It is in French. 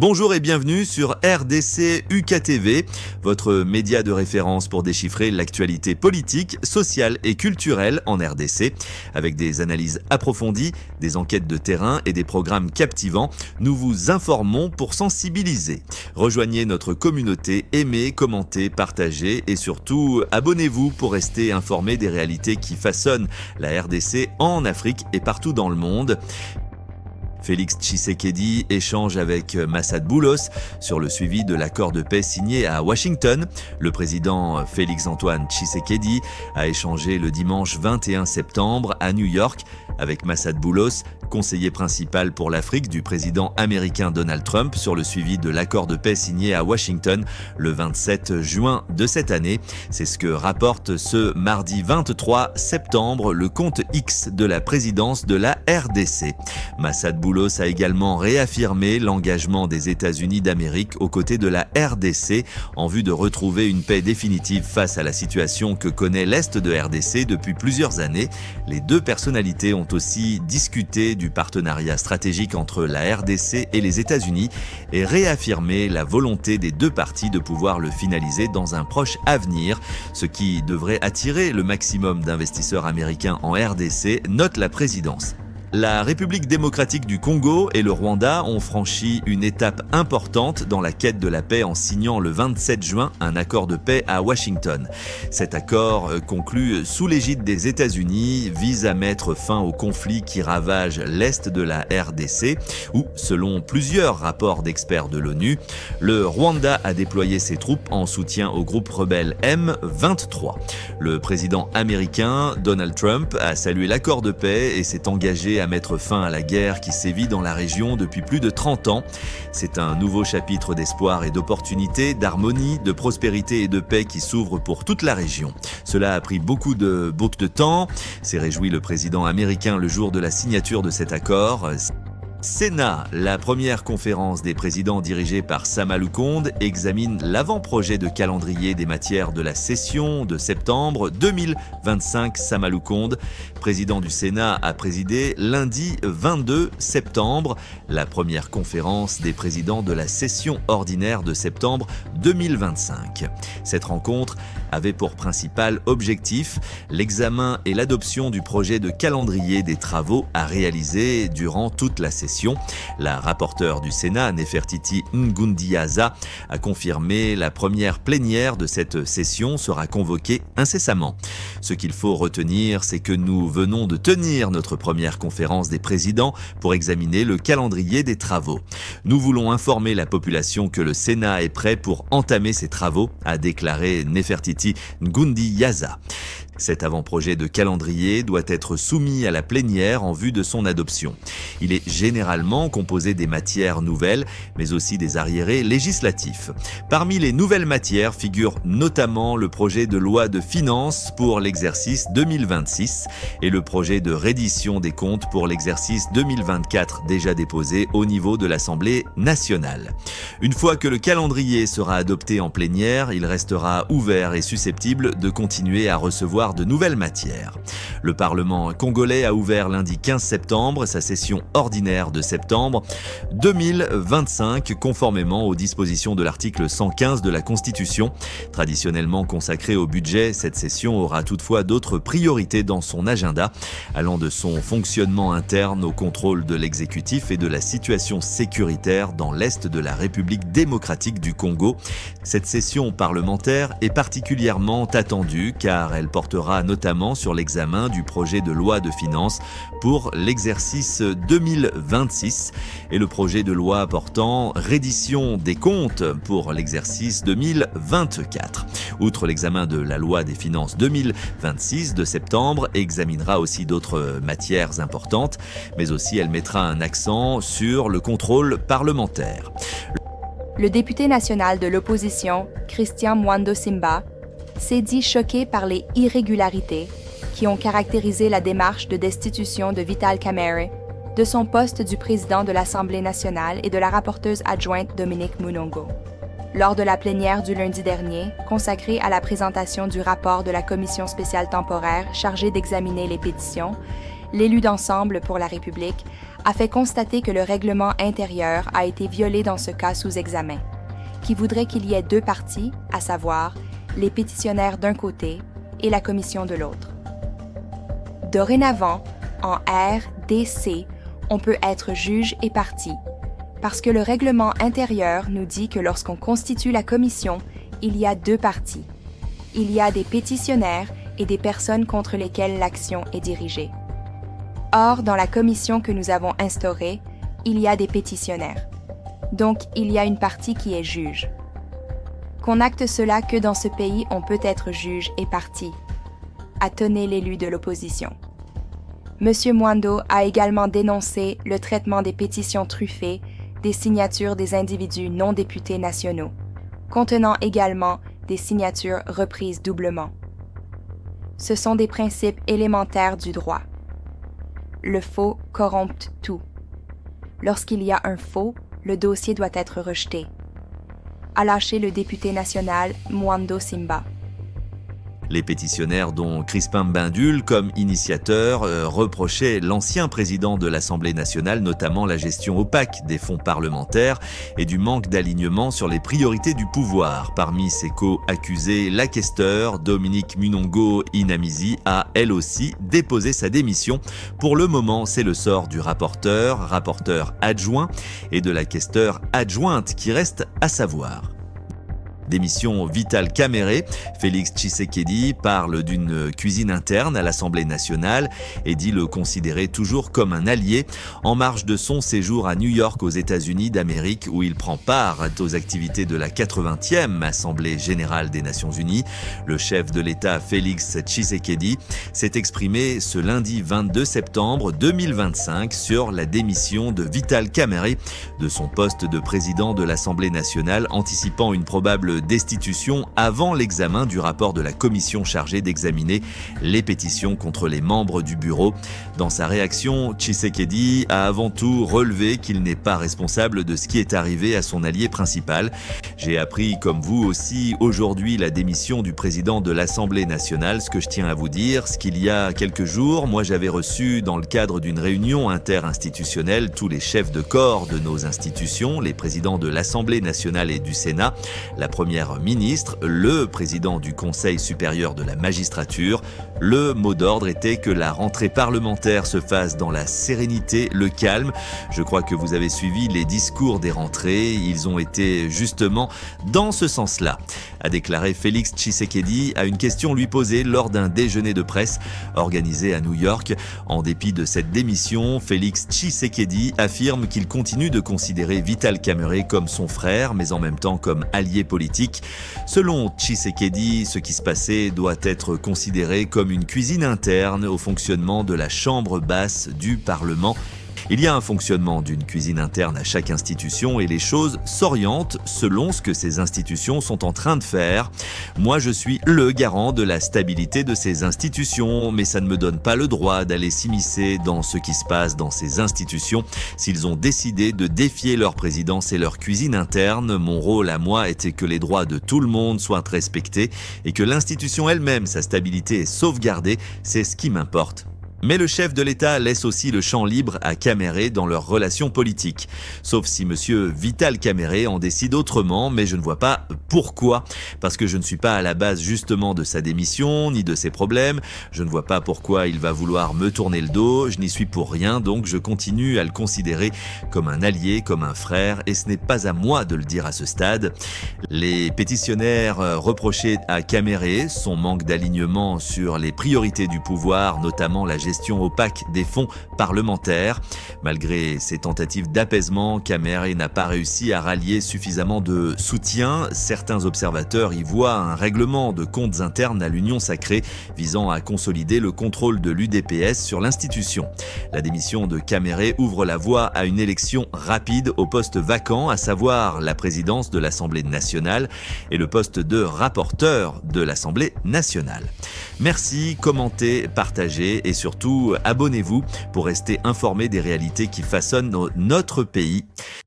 Bonjour et bienvenue sur RDC UKTV, votre média de référence pour déchiffrer l'actualité politique, sociale et culturelle en RDC. Avec des analyses approfondies, des enquêtes de terrain et des programmes captivants, nous vous informons pour sensibiliser. Rejoignez notre communauté, aimez, commentez, partagez et surtout abonnez-vous pour rester informé des réalités qui façonnent la RDC en Afrique et partout dans le monde. Félix Tshisekedi échange avec Massad Boulos sur le suivi de l'accord de paix signé à Washington. Le président Félix-Antoine Tshisekedi a échangé le dimanche 21 septembre à New York avec Massad Boulos, conseiller principal pour l'Afrique du président américain Donald Trump sur le suivi de l'accord de paix signé à Washington le 27 juin de cette année. C'est ce que rapporte ce mardi 23 septembre le compte X de la présidence de la RDC. Massad Boulos a également réaffirmé l'engagement des États-Unis d'Amérique aux côtés de la RDC en vue de retrouver une paix définitive face à la situation que connaît l'Est de RDC depuis plusieurs années. Les deux personnalités ont aussi discuté du partenariat stratégique entre la RDC et les États-Unis et réaffirmé la volonté des deux parties de pouvoir le finaliser dans un proche avenir, ce qui devrait attirer le maximum d'investisseurs américains en RDC, note la présidence. La République démocratique du Congo et le Rwanda ont franchi une étape importante dans la quête de la paix en signant le 27 juin un accord de paix à Washington. Cet accord, conclu sous l'égide des États-Unis, vise à mettre fin au conflit qui ravage l'est de la RDC, où, selon plusieurs rapports d'experts de l'ONU, le Rwanda a déployé ses troupes en soutien au groupe rebelle M23. Le président américain Donald Trump a salué l'accord de paix et s'est engagé à mettre fin à la guerre qui sévit dans la région depuis plus de 30 ans. C'est un nouveau chapitre d'espoir et d'opportunité, d'harmonie, de prospérité et de paix qui s'ouvre pour toute la région. Cela a pris beaucoup de temps, s'est réjoui le président américain le jour de la signature de cet accord. Sénat, la première conférence des présidents dirigée par Sama Lukonde, examine l'avant-projet de calendrier des matières de la session de septembre 2025. Sama Lukonde, président du Sénat, a présidé lundi 22 septembre la première conférence des présidents de la session ordinaire de septembre 2025. Cette rencontre avait pour principal objectif l'examen et l'adoption du projet de calendrier des travaux à réaliser durant toute la session. La rapporteure du Sénat, Nefertiti Ngundiaza, a confirmé la première plénière de cette session sera convoquée incessamment. Ce qu'il faut retenir, c'est que nous venons de tenir notre première conférence des présidents pour examiner le calendrier des travaux. Nous voulons informer la population que le Sénat est prêt pour entamer ses travaux, a déclaré Nefertiti Ngundiaza. Cet avant-projet de calendrier doit être soumis à la plénière en vue de son adoption. Il est généralement composé des matières nouvelles, mais aussi des arriérés législatifs. Parmi les nouvelles matières figure notamment le projet de loi de finances pour l'exercice 2026 et le projet de reddition des comptes pour l'exercice 2024 déjà déposé au niveau de l'Assemblée nationale. Une fois que le calendrier sera adopté en plénière, il restera ouvert et susceptible de continuer à recevoir de nouvelles matières. Le Parlement congolais a ouvert lundi 15 septembre sa session ordinaire de septembre 2025 conformément aux dispositions de l'article 115 de la Constitution. Traditionnellement consacrée au budget, cette session aura toutefois d'autres priorités dans son agenda, allant de son fonctionnement interne au contrôle de l'exécutif et de la situation sécuritaire dans l'est de la République démocratique du Congo. Cette session parlementaire est particulièrement attendue car elle portera notamment sur l'examen du projet de loi de finances pour l'exercice 2026 et le projet de loi portant reddition des comptes pour l'exercice 2024. Outre l'examen de la loi des finances 2026 de septembre, examinera aussi d'autres matières importantes, mais aussi elle mettra un accent sur le contrôle parlementaire. Le député national de l'opposition, Christian Mwando Simba, s'est dit choqué par les irrégularités qui ont caractérisé la démarche de destitution de Vital Kamerhe de son poste du président de l'Assemblée nationale et de la rapporteuse adjointe Dominique Munongo. Lors de la plénière du lundi dernier, consacrée à la présentation du rapport de la Commission spéciale temporaire chargée d'examiner les pétitions, l'élu d'Ensemble pour la République a fait constater que le règlement intérieur a été violé dans ce cas sous examen, qui voudrait qu'il y ait deux parties, à savoir les pétitionnaires d'un côté et la commission de l'autre. Dorénavant, en RDC, on peut être juge et partie, parce que le règlement intérieur nous dit que lorsqu'on constitue la commission, il y a deux parties. Il y a des pétitionnaires et des personnes contre lesquelles l'action est dirigée. Or, dans la commission que nous avons instaurée, il y a des pétitionnaires. Donc, il y a une partie qui est juge. Qu'on acte cela que dans ce pays, on peut être juge et partie, a tonné l'élu de l'opposition. M. Mwando a également dénoncé le traitement des pétitions truffées des signatures des individus non députés nationaux, contenant également des signatures reprises doublement. Ce sont des principes élémentaires du droit. Le faux corrompt tout. Lorsqu'il y a un faux, le dossier doit être rejeté, a lâché le député national Mwando Simba. Les pétitionnaires, dont Crispin Mbindul comme initiateur, reprochaient l'ancien président de l'Assemblée nationale, notamment la gestion opaque des fonds parlementaires et du manque d'alignement sur les priorités du pouvoir. Parmi ses co-accusés, la questeure Dominique Munongo Inamizi a elle aussi déposé sa démission. Pour le moment, c'est le sort du rapporteur adjoint et de la questeure adjointe qui reste à savoir. Démission Vital Kamerhe, Félix Tshisekedi parle d'une cuisine interne à l'Assemblée nationale et dit le considérer toujours comme un allié en marge de son séjour à New York aux États-Unis d'Amérique où il prend part aux activités de la 80e Assemblée générale des Nations Unies. Le chef de l'État Félix Tshisekedi s'est exprimé ce lundi 22 septembre 2025 sur la démission de Vital Kamerhe de son poste de président de l'Assemblée nationale, anticipant une probable destitution avant l'examen du rapport de la commission chargée d'examiner les pétitions contre les membres du bureau. Dans sa réaction, Tshisekedi a avant tout relevé qu'il n'est pas responsable de ce qui est arrivé à son allié principal. J'ai appris, comme vous aussi, aujourd'hui la démission du président de l'Assemblée nationale. Ce que je tiens à vous dire, c'est qu'il y a quelques jours, moi j'avais reçu dans le cadre d'une réunion interinstitutionnelle tous les chefs de corps de nos institutions, les présidents de l'Assemblée nationale et du Sénat, la première ministre, le président du Conseil supérieur de la magistrature. Le mot d'ordre était que la rentrée parlementaire se fasse dans la sérénité, le calme. Je crois que vous avez suivi les discours des rentrées. Ils ont été justement dans ce sens-là, a déclaré Félix Tshisekedi à une question lui posée lors d'un déjeuner de presse organisé à New York. En dépit de cette démission, Félix Tshisekedi affirme qu'il continue de considérer Vital Kamerhe comme son frère, mais en même temps comme allié politique. Selon Tshisekedi, ce qui se passait doit être considéré comme une cuisine interne au fonctionnement de la chambre basse du Parlement. Il y a un fonctionnement d'une cuisine interne à chaque institution et les choses s'orientent selon ce que ces institutions sont en train de faire. Moi, je suis le garant de la stabilité de ces institutions, mais ça ne me donne pas le droit d'aller s'immiscer dans ce qui se passe dans ces institutions. S'ils ont décidé de défier leur présidence et leur cuisine interne, mon rôle à moi était que les droits de tout le monde soient respectés et que l'institution elle-même, sa stabilité est sauvegardée, c'est ce qui m'importe. Mais le chef de l'État laisse aussi le champ libre à Kamerhe dans leurs relations politiques. Sauf si M. Vital Kamerhe en décide autrement, mais je ne vois pas pourquoi. Parce que je ne suis pas à la base justement de sa démission, ni de ses problèmes. Je ne vois pas pourquoi il va vouloir me tourner le dos. Je n'y suis pour rien, donc je continue à le considérer comme un allié, comme un frère, et ce n'est pas à moi de le dire à ce stade. Les pétitionnaires reprochaient à Kamerhe son manque d'alignement sur les priorités du pouvoir, notamment la gestion opaque des fonds parlementaires. Malgré ses tentatives d'apaisement, Kamerhe n'a pas réussi à rallier suffisamment de soutien. Certains observateurs y voient un règlement de comptes internes à l'Union sacrée visant à consolider le contrôle de l'UDPS sur l'institution. La démission de Kamerhe ouvre la voie à une élection rapide au poste vacant, à savoir la présidence de l'Assemblée nationale et le poste de rapporteur de l'Assemblée nationale. Merci, commentez, partagez et surtout abonnez-vous pour rester informé des réalités qui façonnent notre pays.